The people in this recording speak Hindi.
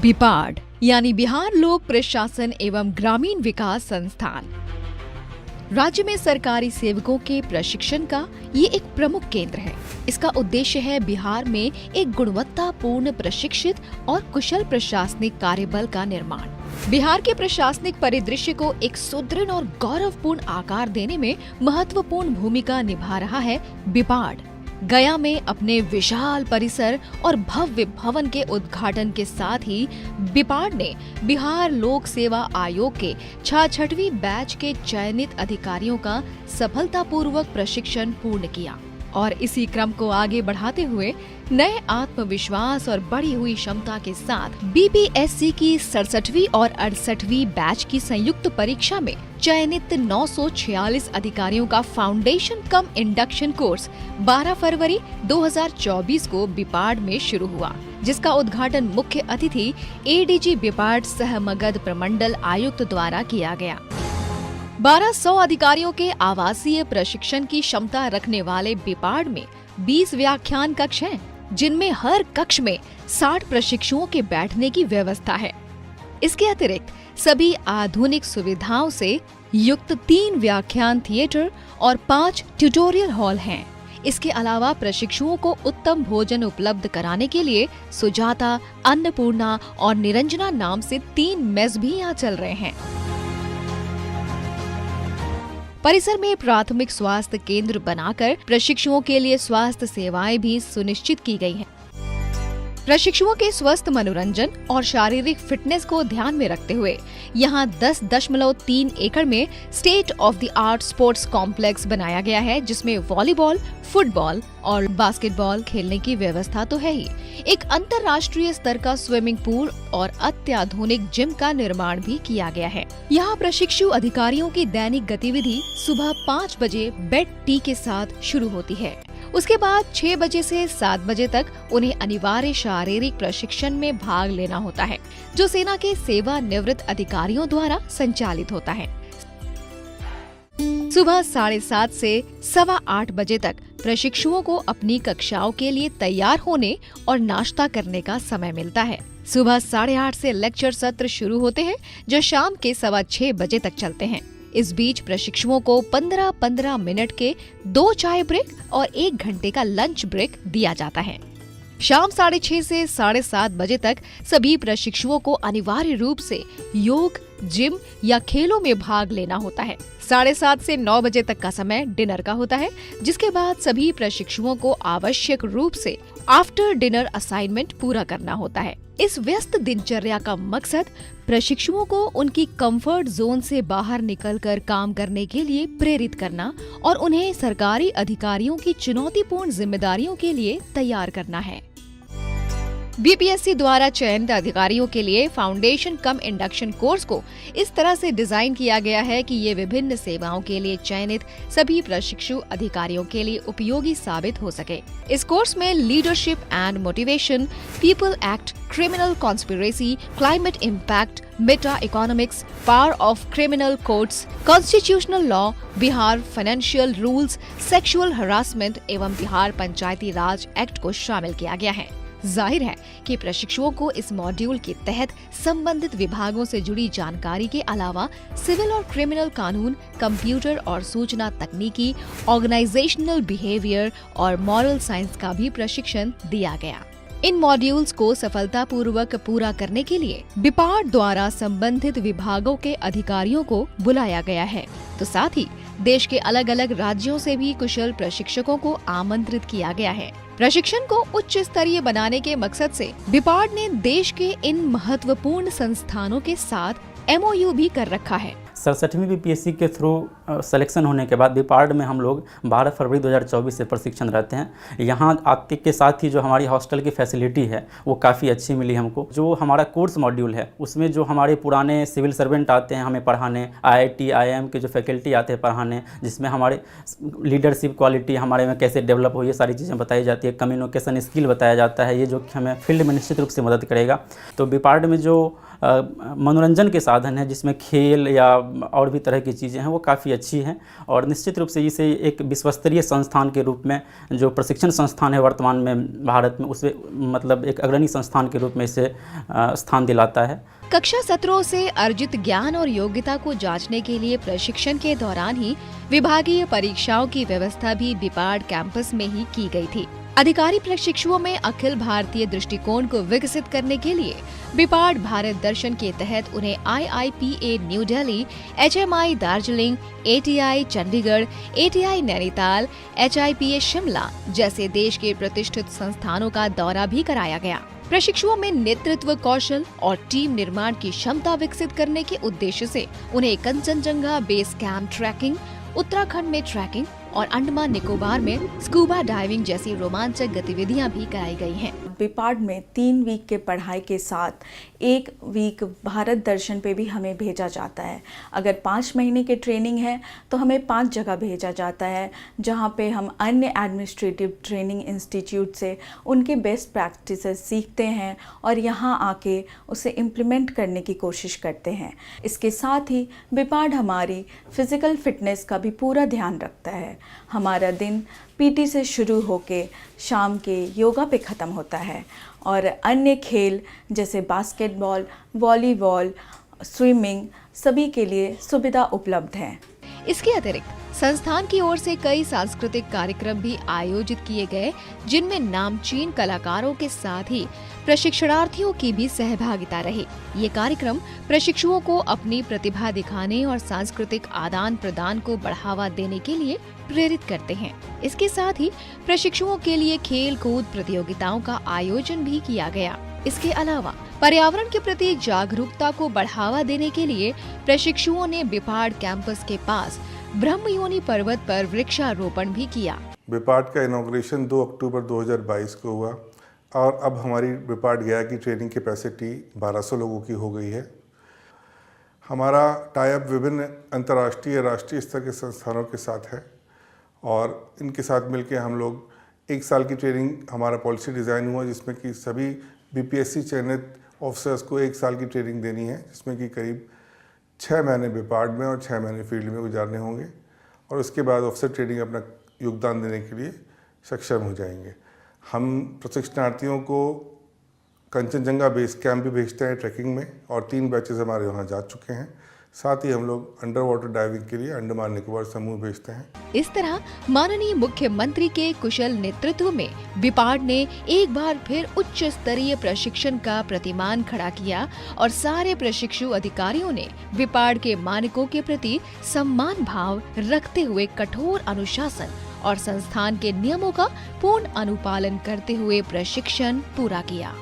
बिपाड यानी बिहार लोक प्रशासन एवं ग्रामीण विकास संस्थान राज्य में सरकारी सेवकों के प्रशिक्षण का ये एक प्रमुख केंद्र है। इसका उद्देश्य है बिहार में एक गुणवत्तापूर्ण प्रशिक्षित और कुशल प्रशासनिक कार्यबल का निर्माण। बिहार के प्रशासनिक परिदृश्य को एक सुदृढ़ और गौरवपूर्ण आकार देने में महत्वपूर्ण भूमिका निभा रहा है बिपाड। गया में अपने विशाल परिसर और भव्य भवन के उद्घाटन के साथ ही बिपाड ने बिहार लोक सेवा आयोग के 66वीं बैच के चयनित अधिकारियों का सफलतापूर्वक प्रशिक्षण पूर्ण किया और इसी क्रम को आगे बढ़ाते हुए नए आत्मविश्वास और बढ़ी हुई क्षमता के साथ बीपीएससी की 67वीं और 68वीं बैच की संयुक्त परीक्षा में चयनित 946 अधिकारियों का फाउंडेशन कम इंडक्शन कोर्स 12 फरवरी 2024 को बिपाड में शुरू हुआ, जिसका उद्घाटन मुख्य अतिथि एडीजी बिपाड सह मगध प्रमंडल आयुक्त द्वारा किया गया। 1200 अधिकारियों के आवासीय प्रशिक्षण की क्षमता रखने वाले बिपाड में 20 व्याख्यान कक्ष हैं, जिनमें हर कक्ष में 60 प्रशिक्षुओं के बैठने की व्यवस्था है। इसके अतिरिक्त सभी आधुनिक सुविधाओं से युक्त 3 व्याख्यान थिएटर और 5 ट्यूटोरियल हॉल हैं। इसके अलावा प्रशिक्षुओं को उत्तम भोजन उपलब्ध कराने के लिए सुजाता, अन्नपूर्णा और निरंजना नाम से 3 मेस भी यहाँ चल रहे हैं। परिसर में प्राथमिक स्वास्थ्य केंद्र बनाकर प्रशिक्षुओं के लिए स्वास्थ्य सेवाएं भी सुनिश्चित की गई हैं। प्रशिक्षुओं के स्वस्थ मनोरंजन और शारीरिक फिटनेस को ध्यान में रखते हुए यहाँ 10.3 एकड़ में state of the art sports complex बनाया गया है, जिसमें वॉलीबॉल, फुटबॉल और बास्केटबॉल खेलने की व्यवस्था तो है ही। एक अंतर्राष्ट्रीय स्तर का स्विमिंग पूल और अत्याधुनिक जिम का निर्माण भी किया गया है। यहाँ प्रशिक्षु अधिकारियों की दैनिक गतिविधि सुबह 5 बजे बेड टी के साथ शुरू होती है। उसके बाद 6 बजे से 7 बजे तक उन्हें अनिवार्य शारीरिक प्रशिक्षण में भाग लेना होता है, जो सेना के सेवानिवृत्त अधिकारियों द्वारा संचालित होता है। सुबह 7:30 से 8:15 बजे तक प्रशिक्षुओं को अपनी कक्षाओं के लिए तैयार होने और नाश्ता करने का समय मिलता है। सुबह 8:30 से लेक्चर सत्र शुरू होते हैं, जो शाम के 6:15 बजे तक चलते हैं। इस बीच प्रशिक्षुओं को 15-15 मिनट के 2 चाय ब्रेक और 1 घंटे का लंच ब्रेक दिया जाता है। शाम 6:30 से 7:30 बजे तक सभी प्रशिक्षुओं को अनिवार्य रूप से योग, जिम या खेलों में भाग लेना होता है। 7:30 से 9 बजे तक का समय डिनर का होता है, जिसके बाद सभी प्रशिक्षुओं को आवश्यक रूप से आफ्टर डिनर असाइनमेंट पूरा करना होता है। इस व्यस्त दिनचर्या का मकसद प्रशिक्षुओं को उनकी कंफर्ट जोन से बाहर निकलकर काम करने के लिए प्रेरित करना और उन्हें सरकारी अधिकारियों की चुनौतीपूर्ण जिम्मेदारियों के लिए तैयार करना है। बीपीएससी द्वारा चयनित अधिकारियों के लिए फाउंडेशन कम इंडक्शन कोर्स को इस तरह से डिजाइन किया गया है कि ये विभिन्न सेवाओं के लिए चयनित सभी प्रशिक्षु अधिकारियों के लिए उपयोगी साबित हो सके। इस कोर्स में leadership and motivation, people act, criminal conspiracy, climate impact, Meta economics, power of criminal courts, constitutional law, Bihar financial rules, sexual harassment एवं बिहार पंचायती राज एक्ट को शामिल किया गया है। जाहिर है कि प्रशिक्षुओं को इस मॉड्यूल के तहत संबंधित विभागों से जुड़ी जानकारी के अलावा सिविल और क्रिमिनल कानून, कंप्यूटर और सूचना तकनीकी, ऑर्गेनाइजेशनल बिहेवियर और मॉरल साइंस का भी प्रशिक्षण दिया गया। इन मॉड्यूल्स को सफलतापूर्वक पूरा करने के लिए बिपाड द्वारा संबंधित विभागों के अधिकारियों को बुलाया गया है, तो साथ ही देश के अलग अलग राज्यों से भी कुशल प्रशिक्षकों को आमंत्रित किया गया है। प्रशिक्षण को उच्च स्तरीय बनाने के मकसद से बिपाड ने देश के इन महत्वपूर्ण संस्थानों के साथ MOU भी कर रखा है। 67वीं बीपीएससी के थ्रू सिलेक्शन होने के बाद बिपाड में हम लोग 12 फरवरी 2024 से प्रशिक्षण रहते हैं। यहाँ आके के साथ ही जो हमारी हॉस्टल की फैसिलिटी है वो काफ़ी अच्छी मिली हमको। जो हमारा कोर्स मॉड्यूल है उसमें जो हमारे पुराने सिविल सर्वेंट आते हैं हमें पढ़ाने, IIT IIM के जो फैकल्टी आते हैं पढ़ाने, जिसमें हमारे लीडरशिप क्वालिटी हमारे में कैसे डेवलप हो, ये सारी चीज़ें बताई जाती है। कम्युनिकेशन स्किल बताया जाता है, ये जो कि हमें फील्ड में निश्चित रूप से मदद करेगा। तो बिपाड में जो मनोरंजन के साधन है, जिसमें खेल या और भी तरह की चीज़ें हैं, वो काफ़ी अच्छी हैं। और निश्चित रूप से इसे एक विश्वस्तरीय संस्थान के रूप में, जो प्रशिक्षण संस्थान है वर्तमान में भारत में, उसे मतलब एक अग्रणी संस्थान के रूप में इसे स्थान दिलाता है। कक्षा सत्रों से अर्जित ज्ञान और योग्यता को जांचने के लिए प्रशिक्षण के दौरान ही विभागीय परीक्षाओं की व्यवस्था भी बिपाड कैंपस में ही की गई थी। अधिकारी प्रशिक्षुओं में अखिल भारतीय दृष्टिकोण को विकसित करने के लिए बिपाड भारत दर्शन के तहत उन्हें IIPA new Delhi, HMI Darjeeling, ATI Chandigarh, ATI Nainital, HIPA Shimla जैसे देश के प्रतिष्ठित संस्थानों का दौरा भी कराया गया। प्रशिक्षुओं में नेतृत्व कौशल और टीम निर्माण की क्षमता विकसित करने के उद्देश्य से उन्हें Kanchenjunga base camp trekking, Uttarakhand में ट्रैकिंग और अंडमान निकोबार में स्कूबा डाइविंग जैसी रोमांचक गतिविधियां भी कराई गई हैं। बिपाड में 3 वीक के पढ़ाई के साथ 1 वीक भारत दर्शन पे भी हमें भेजा जाता है। अगर 5 महीने की ट्रेनिंग है तो हमें 5 जगह भेजा जाता है, जहाँ पे हम अन्य एडमिनिस्ट्रेटिव ट्रेनिंग इंस्टीट्यूट से उनके बेस्ट प्रैक्टिसेस सीखते हैं और यहाँ आके उसे इम्प्लीमेंट करने की कोशिश करते हैं। इसके साथ ही बिपाड हमारी फिज़िकल फिटनेस का भी पूरा ध्यान रखता है। हमारा दिन PT से शुरू होके शाम के योगा पे ख़त्म होता है और अन्य खेल जैसे बास्केटबॉल, वॉलीबॉल, स्विमिंग सभी के लिए सुविधा उपलब्ध है। इसके अतिरिक्त संस्थान की ओर से कई सांस्कृतिक कार्यक्रम भी आयोजित किए गए, जिनमें नामचीन कलाकारों के साथ ही प्रशिक्षणार्थियों की भी सहभागिता रही। ये कार्यक्रम प्रशिक्षुओं को अपनी प्रतिभा दिखाने और सांस्कृतिक आदान प्रदान को बढ़ावा देने के लिए प्रेरित करते हैं। इसके साथ ही प्रशिक्षुओं के लिए खेल कूद प्रतियोगिताओं का आयोजन भी किया गया। इसके अलावा पर्यावरण के प्रति जागरूकता को बढ़ावा देने के लिए प्रशिक्षुओं ने बिपाड कैंपस के पास ब्रह्मयोनी पर्वत पर वृक्षारोपण भी किया। बिपाड का इनॉग्रेशन 2 अक्टूबर 2022 को हुआ और अब हमारी बिपाड गया की ट्रेनिंग कैपेसिटी 1200 लोगों की हो गई है। हमारा टाई अप विभिन्न अंतर्राष्ट्रीय राष्ट्रीय स्तर के संस्थानों के साथ है और इनके साथ मिलकर हम लोग 1 साल की ट्रेनिंग, हमारा पॉलिसी डिज़ाइन हुआ जिसमें कि सभी BPSC चयनित ऑफिसर्स को 1 साल की ट्रेनिंग देनी है, जिसमें कि करीब 6 महीने बिपाड में और 6 महीने फील्ड में गुजारने होंगे और उसके बाद ऑफिसर ट्रेनिंग अपना योगदान देने के लिए सक्षम हो जाएंगे। हम प्रशिक्षणार्थियों को कंचनजंगा बेस कैंप भी भेजते हैं ट्रैकिंग में और 3 बैचेस हमारे वहाँ जा चुके हैं। साथ ही हम लोग अंडर वाटर डाइविंग के लिए अंडमान निकोबार समूह भेजते हैं। इस तरह माननीय मुख्यमंत्री के कुशल नेतृत्व में बिपाड ने एक बार फिर उच्च स्तरीय प्रशिक्षण का प्रतिमान खड़ा किया और सारे प्रशिक्षु अधिकारियों ने बिपाड के मानकों के प्रति सम्मान भाव रखते हुए कठोर अनुशासन और संस्थान के नियमों का पूर्ण अनुपालन करते हुए प्रशिक्षण पूरा किया।